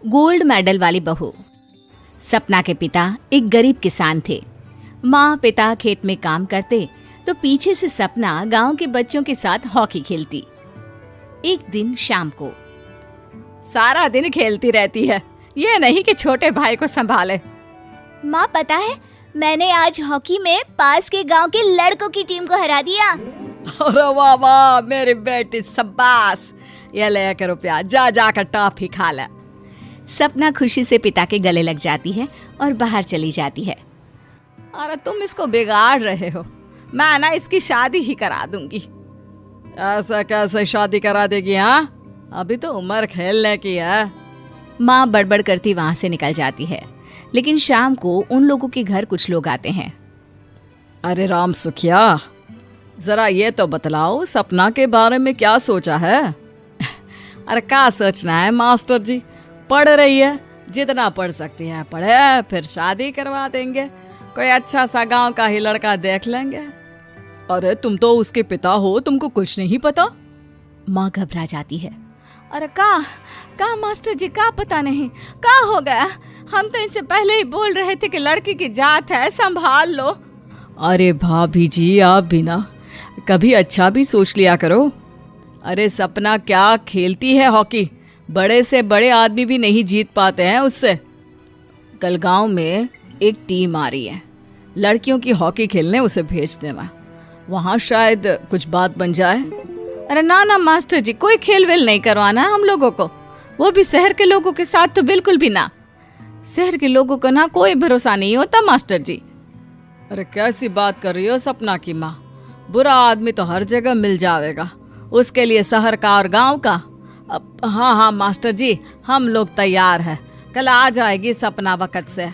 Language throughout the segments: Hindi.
गोल्ड मेडल वाली बहू। सपना के पिता एक गरीब किसान थे। माँ पिता खेत में काम करते तो पीछे से सपना गांव के बच्चों के साथ हॉकी खेलती। एक दिन शाम को, सारा दिन खेलती रहती है, ये नहीं कि छोटे भाई को संभाले। माँ पता है, मैंने आज हॉकी में पास के गांव के लड़कों की टीम को हरा दिया। अरे वाह वाह मेरी बेटी, शाबाश। ये लेकर रुपया, जा जाकर टॉफी खा ले। सपना खुशी से पिता के गले लग जाती है और बाहर चली जाती है। अरे तुम इसको बिगाड़ रहे हो, मैं ना इसकी शादी ही करा दूंगी। ऐसा कैसे शादी करा देगी? हाँ, अभी तो उम्र खेलने की है। माँ बड़बड़ करती वहां से निकल जाती है। लेकिन शाम को उन लोगों के घर कुछ लोग आते हैं। अरे राम सुखिया, जरा ये तो बतलाओ, सपना के बारे में क्या सोचा है? अरे क्या सोचना है मास्टर जी, पढ़ रही है, जितना पढ़ सकती है पढ़े, फिर शादी करवा देंगे, कोई अच्छा सा गांव का ही लड़का देख लेंगे। अरे तुम तो उसके पिता हो, तुमको कुछ नहीं पता? माँ घबरा जाती है। अरे का मास्टर जी, का पता नहीं, का हो गया? हम तो इनसे पहले ही बोल रहे थे कि लड़की की जात है, संभाल लो। अरे भाभी जी, आप भी ना कभी अच्छा भी सोच लिया करो। अरे सपना क्या खेलती है हॉकी, बड़े से बड़े आदमी भी नहीं जीत पाते हैं उससे। कल गांव में एक टीम आ रही है, लड़कियों की हॉकी खेलने उसे भेज देना, वहाँ शायद कुछ बात बन जाए। अरे ना मास्टर जी, कोई खेल वेल नहीं करवाना है हम लोगों को, वो भी शहर के लोगों के साथ तो बिल्कुल भी ना। शहर के लोगों को ना कोई भरोसा नहीं होता मास्टर जी। अरे कैसी बात कर रही हो सपना की माँ, बुरा आदमी तो हर जगह मिल जाएगा, उसके लिए शहर का और गांव का। हाँ मास्टर जी, हम लोग तैयार हैं, कल आ जाएगी सपना वक्त से।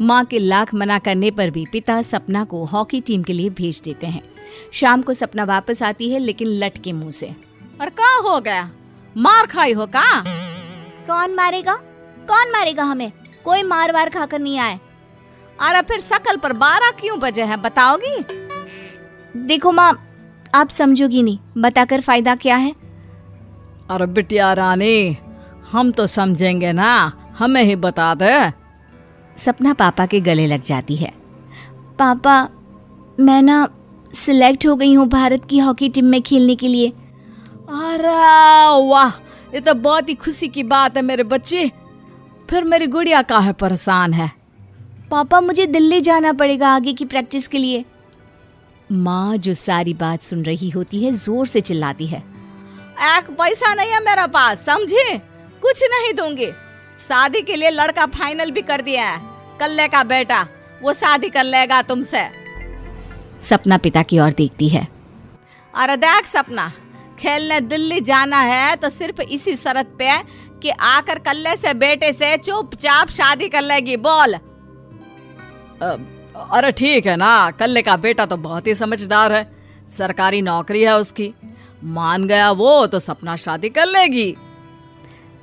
माँ के लाख मना करने पर भी पिता सपना को हॉकी टीम के लिए भेज देते हैं। शाम को सपना वापस आती है, लेकिन लट के मुंह से। और क्या हो गया, मार खाई हो का? कौन मारेगा हमें? कोई मार वार खाकर नहीं आए। अरे फिर शकल पर 12 क्यों बजे है, बताओगी? देखो माँ, आप समझोगी नहीं, बताकर फायदा क्या है? अरे बिटिया रानी, हम तो समझेंगे ना, हमें ही बता दे। सपना पापा के गले लग जाती है। पापा, मैं ना सिलेक्ट हो गई हूँ भारत की हॉकी टीम में खेलने के लिए। अरे वाह, ये तो बहुत ही खुशी की बात है मेरे बच्चे। फिर मेरी गुड़िया काहे परेशान है? पापा, मुझे दिल्ली जाना पड़ेगा आगे की प्रैक्टिस के लिए। माँ जो सारी बात सुन रही होती है, जोर से चिल्लाती है। एक पैसा नहीं है मेरे पास, समझे? कुछ नहीं दूंगी। शादी के लिए लड़का फाइनल भी कर दिया है, कल्ले का बेटा, वो शादी कर लेगा तुमसे। सपना पिता की ओर देखती है। अरे देख सपना, खेलने दिल्ली जाना है तो सिर्फ इसी शर्त पे कि आकर कल्ले से बेटे से चुपचाप शादी कर लेगी, बोल। अरे ठीक है ना, कल्ले का बेटा तो बहुत ही समझदार है, सरकारी नौकरी है उसकी, मान गया वो तो सपना शादी कर लेगी।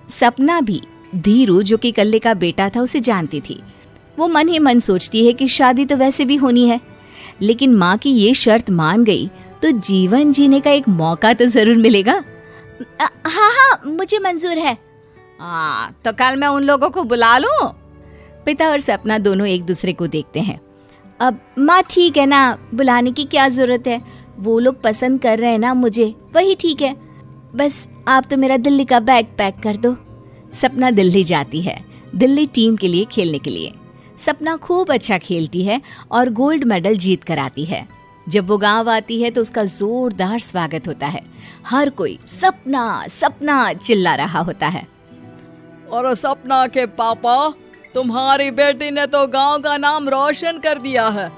सपना भी धीरू, जो कि कल्ले का बेटा था, उसे जानती थी। वो मन ही मन सोचती है कि शादी तो वैसे भी होनी है, लेकिन माँ की ये शर्त मान गई तो जीवन जीने का एक मौका तो जरूर मिलेगा। हाँ, मुझे मंजूर है। हाँ, तो कल मैं उन लोगों को बुला लूं? पिता और सपना दोनों एक दूसरे को देखते हैं। अब माँ ठीक है ना, बुलाने की क्या जरूरत है, वो लोग पसंद कर रहे हैं ना मुझे, वही ठीक है। बस आप तो मेरा दिल्ली का बैग पैक कर दो। सपना दिल्ली जाती है, दिल्ली टीम के लिए खेलने के लिए। सपना खूब अच्छा खेलती है और गोल्ड मेडल जीत कर आती है। जब वो गांव आती है तो उसका जोरदार स्वागत होता है। हर कोई सपना सपना चिल्ला रहा होता है। और सपना के पापा, तुम्हारी बेटी ने तो गांव का नाम रोशन कर दिया है।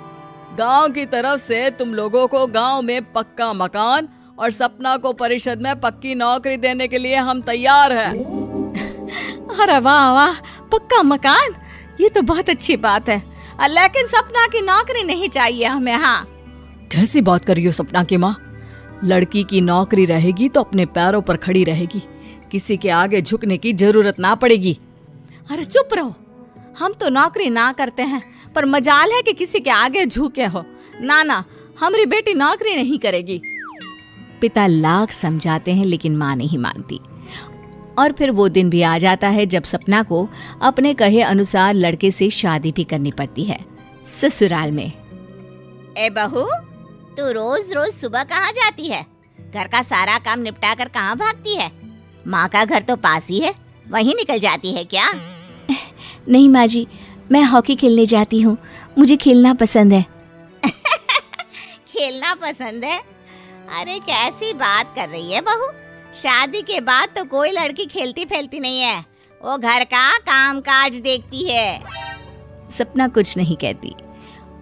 गांव की तरफ से तुम लोगों को गांव में पक्का मकान और सपना को परिषद में पक्की नौकरी देने के लिए हम तैयार हैं। अरे वाह वाह, पक्का मकान, ये तो बहुत अच्छी बात है, लेकिन सपना की नौकरी नहीं चाहिए हमें। हाँ, कैसी बात कर रही हो सपना की माँ? लड़की की नौकरी रहेगी तो अपने पैरों पर खड़ी रहेगी, किसी के आगे झुकने की जरूरत ना पड़ेगी। अरे चुप रहो, हम तो नौकरी ना करते हैं, पर मजाल है कि किसी के आगे झुके हो। ना, हमारी बेटी नौकरी नहीं करेगी। पिता लाख समझाते हैं, लेकिन माँ नहीं मानती। और फिर वो दिन भी आ जाता है जब सपना को अपने कहे अनुसार लड़के से शादी भी करनी पड़ती है। ससुराल में ए बहू, तू रोज रोज सुबह कहाँ जाती है? घर का सारा काम निपटा कर कहाँ भागती है? माँ का घर तो पास ही है, वहीं निकल जाती है क्या? नहीं माँ जी, मैं हॉकी खेलने जाती हूँ, मुझे खेलना पसंद है। खेलना पसंद है? अरे कैसी बात कर रही है बहू, शादी के बाद तो कोई लड़की खेलती फैलती नहीं है, वो घर का काम काज देखती है। सपना कुछ नहीं कहती।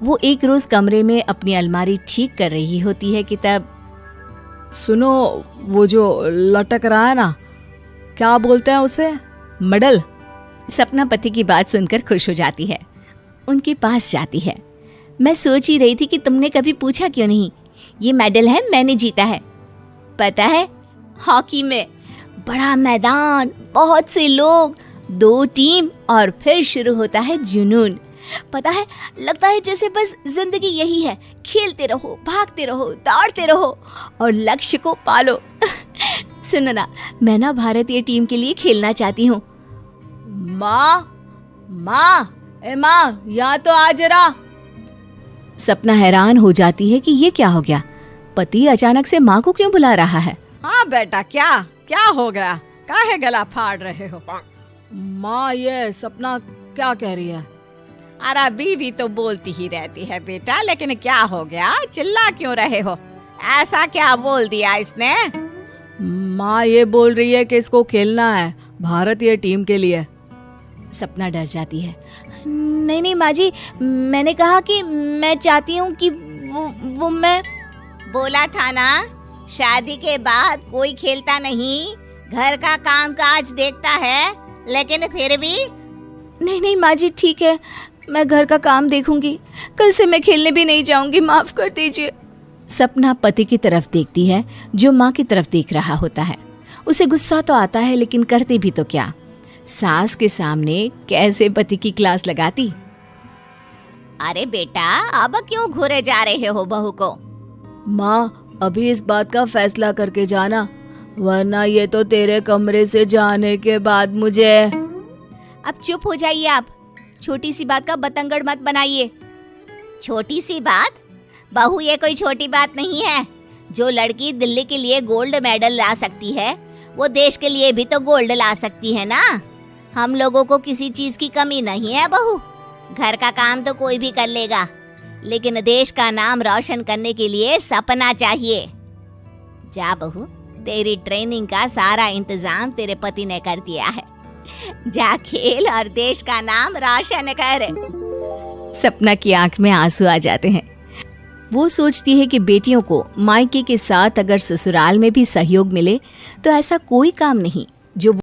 वो एक रोज कमरे में अपनी अलमारी ठीक कर रही होती है कि तब सुनो, वो जो लटक रहा है ना, क्या बोलते हैं उसे? मेडल। सपना पति की बात सुनकर खुश हो जाती है, उनके पास जाती है। मैं सोच ही रही थी कि तुमने कभी पूछा क्यों नहीं। ये मेडल है, मैंने जीता है, पता है, हॉकी में। बड़ा मैदान, बहुत से लोग, 2 टीम और फिर शुरू होता है जुनून। पता है, लगता है जैसे बस जिंदगी यही है, खेलते रहो, भागते रहो, दौड़ते रहो और लक्ष्य को पालो। सुनो ना, मैं ना भारतीय टीम के लिए खेलना चाहती हूँ। माँ, यहाँ तो आ जरा। सपना हैरान हो जाती है कि ये क्या हो गया, पति अचानक से माँ को क्यों बुला रहा है। हाँ बेटा, क्या हो गया? काहे गला फाड़ रहे हो? माँ, ये सपना क्या कह रही है? अरे बीवी तो बोलती ही रहती है बेटा, लेकिन क्या हो गया, चिल्ला क्यों रहे हो? ऐसा क्या बोल दिया इसने? माँ ये बोल रही है कि इसको खेलना है भारतीय टीम के लिए। सपना डर जाती है। नहीं माँ जी, मैंने कहा कि मैं चाहती हूँ कि वो मैं बोला था ना, शादी के बाद कोई खेलता नहीं, घर का काम काज देखता है, लेकिन फिर भी। नहीं माँ जी, ठीक है, मैं घर का काम देखूंगी, कल से मैं खेलने भी नहीं जाऊंगी, माफ कर दीजिए। सपना पति की तरफ देखती है जो माँ की तरफ देख रहा होता है। उसे गुस्सा तो आता है, लेकिन करती भी तो क्या, सास के सामने कैसे पति की क्लास लगाती। अरे बेटा, अब क्यों घूरे जा रहे हो बहू को? माँ, अभी इस बात का फैसला करके जाना, वरना ये तो तेरे कमरे से जाने के बाद मुझे। अब चुप हो जाइए आप, छोटी सी बात का बतंगड़ मत बनाइए। छोटी सी बात? बहू, ये कोई छोटी बात नहीं है। जो लड़की दिल्ली के लिए गोल्ड मेडल ला सकती है, वो देश के लिए भी तो गोल्ड ला सकती है ना। हम लोगों को किसी चीज की कमी नहीं है बहू, घर का काम तो कोई भी कर लेगा, लेकिन देश का नाम रोशन करने के लिए सपना चाहिए। जा बहू, तेरी ट्रेनिंग का सारा इंतजाम तेरे पति ने कर दिया है, जा खेल और देश का नाम रोशन कर। सपना की आंख में आंसू आ जाते हैं। वो सोचती है कि बेटियों को मायके के साथ अगर ससुराल में भी सहयोग मिले तो ऐसा कोई काम नहीं